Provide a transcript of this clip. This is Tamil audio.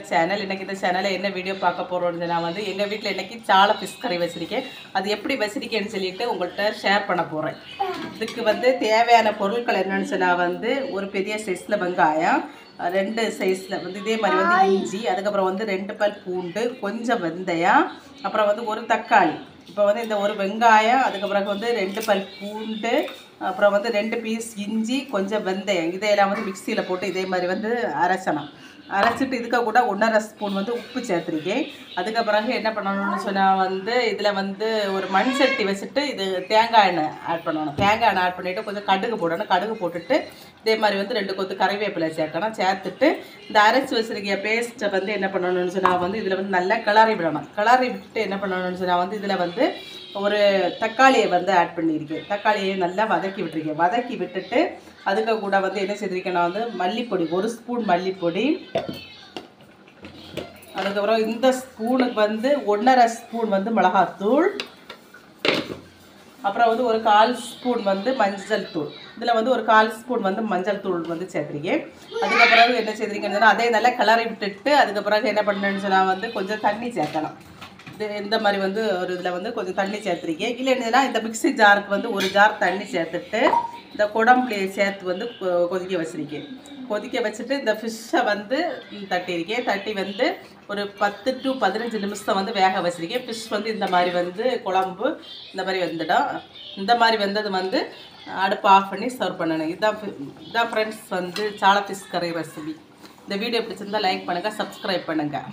சேனல் இன்னைக்கு இந்த சேனலில் என்ன வீடியோ பார்க்க போகிறோம்னு நான் வந்து எங்கள் வீட்டில் இன்றைக்கி சாலை ஃபிஷ் கறி வச்சுருக்கேன். அது எப்படி வச்சுருக்கேன்னு சொல்லிட்டு உங்கள்கிட்ட ஷேர் பண்ண போகிறேன். இதுக்கு வந்து தேவையான பொருட்கள் என்னென்னு சொன்னால் வந்து ஒரு பெரிய சைஸில் வெங்காயம், 2 சைஸில் வந்து இதே மாதிரி வந்து இஞ்சி, அதுக்கப்புறம் வந்து 2 பல் பூண்டு, கொஞ்சம் வெந்தயம், அப்புறம் வந்து ஒரு தக்காளி. இப்போ வந்து இந்த ஒரு வெங்காயம், அதுக்கப்புறம் வந்து 2 பல் பூண்டு, அப்புறம் வந்து 2 பீஸ் இஞ்சி, கொஞ்சம் வெந்தயம், இதையெல்லாம் வந்து மிக்சியில் போட்டு இதே மாதிரி வந்து அரைச்சிட்டு இதுக்கு கூட 1½ ஸ்பூன் வந்து உப்பு சேர்த்துருக்கேன். அதுக்கு பிறகு என்ன பண்ணணும்னு சொன்னால் வந்து இதில் வந்து ஒரு மண் சட்டி வச்சுட்டு இது தேங்காய் எண்ணெய் ஆட் பண்ணணும். தேங்காய் எண்ணெய் ஆட் பண்ணிவிட்டு கொஞ்சம் கடுகு போடணும். கடுகு போட்டுட்டு இதே மாதிரி வந்து 2 கொத்து கறிவேப்பிலை சேர்க்கணும். சேர்த்துட்டு இந்த அரைச்சி வச்சுருக்க பேஸ்ட்டை வந்து என்ன பண்ணணும்னு சொன்னால் வந்து இதில் வந்து நல்லா கிளறி விடணும். கிளறி விட்டுட்டு என்ன பண்ணணும்னு சொன்னால் வந்து இதில் வந்து ஒரு தக்காளியை வந்து ஆட் பண்ணியிருக்கேன். தக்காளியை நல்லா வதக்கி விட்டுருக்கேன். வதக்கி விட்டுட்டு அதுக்கு கூட வந்து என்ன செய்திருக்கேன், நான் வந்து மல்லிப்பொடி 1 ஸ்பூன் மல்லிப்பொடி, அதுக்கப்புறம் இந்த ஸ்பூனுக்கு வந்து 1½ ஸ்பூன் வந்து மிளகாத்தூள், அப்புறம் வந்து ஒரு 1/4 ஸ்பூன் வந்து மஞ்சள் தூள். இதில் வந்து ஒரு 1/4 ஸ்பூன் வந்து மஞ்சள் தூள் வந்து சேர்த்துருக்கேன். அதுக்கப்புறம் என்ன செய்திருக்கேன்னு சொன்னால் அதே நல்லா கிளறி விட்டுட்டு அதுக்கப்புறம் என்ன பண்ணுறேன்னு சொன்னால் வந்து கொஞ்சம் தண்ணி சேர்க்கலாம். இந்த மாதிரி வந்து ஒரு இதில் வந்து கொஞ்சம் தண்ணி சேர்த்துருக்கேன். இல்லைன்னா இந்த மிக்ஸி ஜாருக்கு வந்து ஒரு ஜார் தண்ணி சேர்த்துட்டு இந்த குடம்புளியை சேர்த்து வந்து கொதிக்க வச்சுருக்கேன். கொதிக்க வச்சுட்டு இந்த ஃபிஷ்ஷை வந்து தட்டியிருக்கேன். தட்டி வந்து ஒரு 10 to 15 நிமிஷம் வந்து வேக வச்சுருக்கேன். ஃபிஷ் வந்து இந்த மாதிரி வந்து குழம்பு இந்த மாதிரி வந்துடும். இந்த மாதிரி வந்தது வந்து அடுப்பு ஆஃப் பண்ணி சர்வ் பண்ணணும். இதுதான் ஃப்ரெண்ட்ஸ் வந்து சாலை ஃபிஷ் கறி ரெசிபி. இந்த வீடியோ பிடிச்சிருந்தால் லைக் பண்ணுங்கள், சப்ஸ்கிரைப் பண்ணுங்கள்.